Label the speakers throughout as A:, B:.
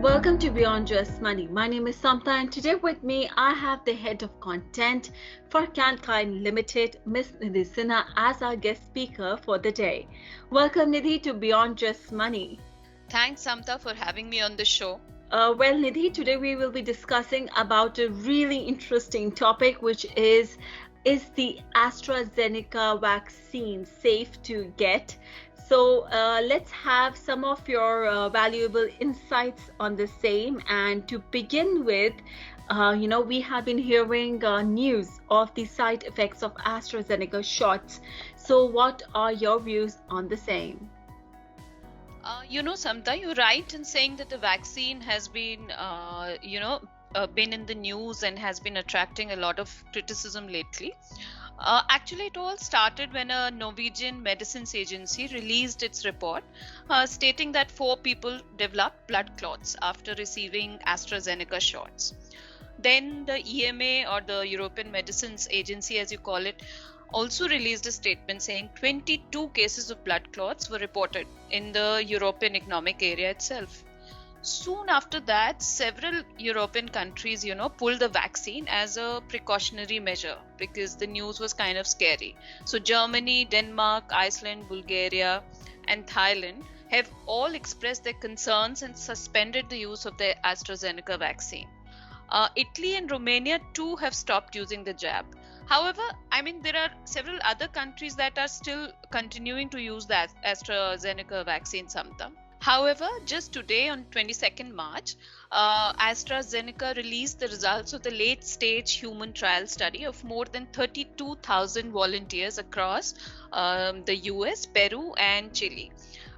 A: Welcome to Beyond Just Money. My name is Samta, and today with me I have the head of content for 𝐷𝐿 Limited, Ms. Nidhi Sinha, as our guest speaker for the day. Welcome, Nidhi, to Beyond Just Money.
B: Thanks, Samta, for having me on the show.
A: Well, Nidhi, today we will be discussing about a really interesting topic, which is the AstraZeneca vaccine safe to get? So let's have some of your valuable insights on the same. And to begin with, we have been hearing news of the side effects of AstraZeneca shots. So what are your views on the same?
B: Samta, you're right in saying that the vaccine has been, been in the news and has been attracting a lot of criticism lately. Actually, it all started when a Norwegian medicines agency released its report stating that 4 people developed blood clots after receiving AstraZeneca shots. Then the EMA, or the European Medicines Agency as you call it, also released a statement saying 22 cases of blood clots were reported in the European Economic Area itself. Soon after that, several European countries, pulled the vaccine as a precautionary measure because the news was kind of scary. So Germany, Denmark, Iceland, Bulgaria, and Thailand have all expressed their concerns and suspended the use of the AstraZeneca vaccine. Italy and Romania too have stopped using the jab. However, there are several other countries that are still continuing to use the AstraZeneca vaccine, Samta. However, just today on 22nd March, AstraZeneca released the results of the late-stage human trial study of more than 32,000 volunteers across the US, Peru, and Chile.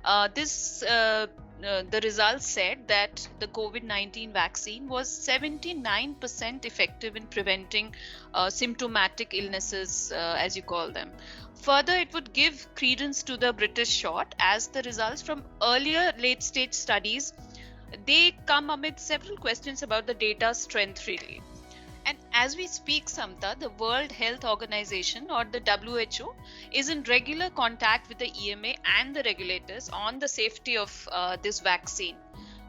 B: The results said that the COVID-19 vaccine was 79% effective in preventing symptomatic illnesses, as you call them. Further, it would give credence to the British shot, as the results from earlier late-stage studies, they come amid several questions about the data's strength really. And as we speak, Samta, the World Health Organization, or the WHO, is in regular contact with the EMA and the regulators on the safety of this vaccine.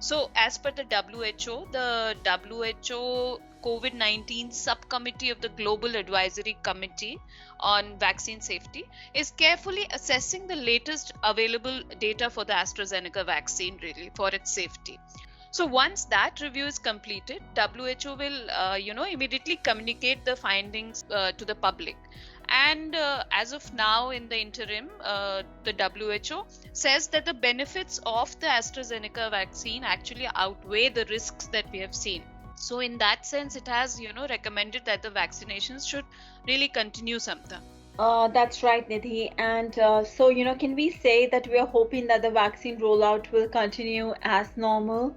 B: So as per the WHO COVID-19 subcommittee of the Global Advisory Committee on Vaccine Safety is carefully assessing the latest available data for the AstraZeneca vaccine really for its safety. So once that review is completed, WHO will immediately communicate the findings to the public. And as of now, in the interim, the WHO says that the benefits of the AstraZeneca vaccine actually outweigh the risks that we have seen. So in that sense, it has recommended that the vaccinations should really continue, Samta.
A: That's right, Nidhi. And so can we say that we are hoping that the vaccine rollout will continue as normal?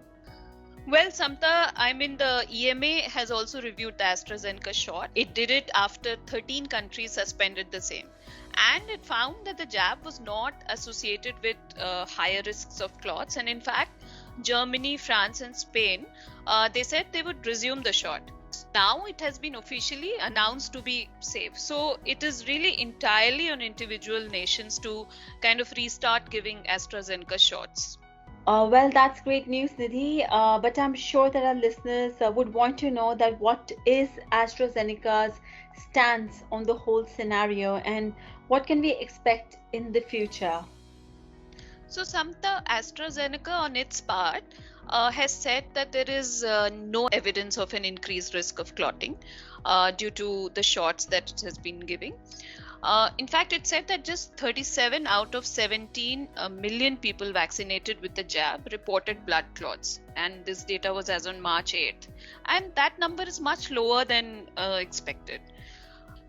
B: Well, Samta, the EMA has also reviewed the AstraZeneca shot. It did it after 13 countries suspended the same. And it found that the jab was not associated with higher risks of clots. And in fact, Germany, France, and Spain, they said they would resume the shot. Now it has been officially announced to be safe. So it is really entirely on individual nations to kind of restart giving AstraZeneca shots.
A: Well, that's great news, Nidhi. But I'm sure that our listeners would want to know that what is AstraZeneca's stance on the whole scenario and what can we expect in the future?
B: So, Samta, AstraZeneca on its part has said that there is no evidence of an increased risk of clotting due to the shots that it has been giving. In fact, it said that just 37 out of 17 million people vaccinated with the jab reported blood clots. And this data was as on March 8th. And that number is much lower than expected.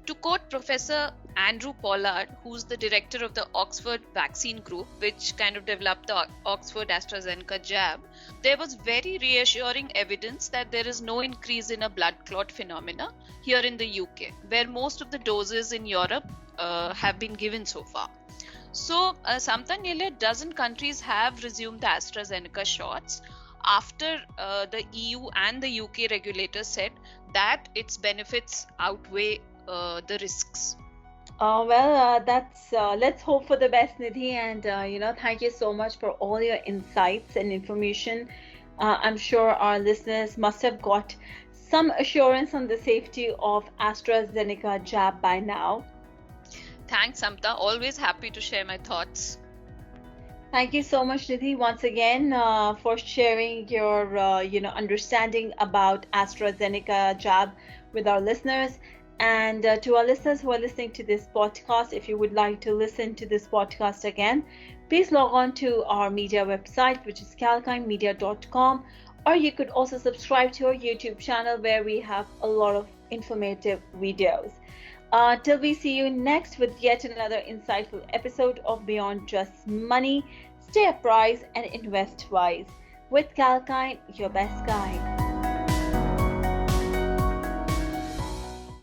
B: To quote Professor Andrew Pollard, who's the director of the Oxford Vaccine Group, which kind of developed the Oxford AstraZeneca jab, there was very reassuring evidence that there is no increase in a blood clot phenomena here in the UK, where most of the doses in Europe have been given so far. So, nearly a dozen countries have resumed the AstraZeneca shots after the EU and the UK regulators said that its benefits outweigh the risks.
A: Let's hope for the best, Nidhi, and thank you so much for all your insights and information I'm sure our listeners must have got some assurance on the safety of AstraZeneca jab by now.
B: Thanks, Samta. Always happy to share my thoughts.
A: Thank you so much, Nidhi, once again for sharing your understanding about AstraZeneca jab with our listeners. And to our listeners who are listening to this podcast, if you would like to listen to this podcast again, please log on to our media website, which is calkinemedia.com, or you could also subscribe to our YouTube channel where we have a lot of informative videos. Till we see you next with yet another insightful episode of Beyond Just Money, stay apprised and invest wise. With Calkine, your best guide.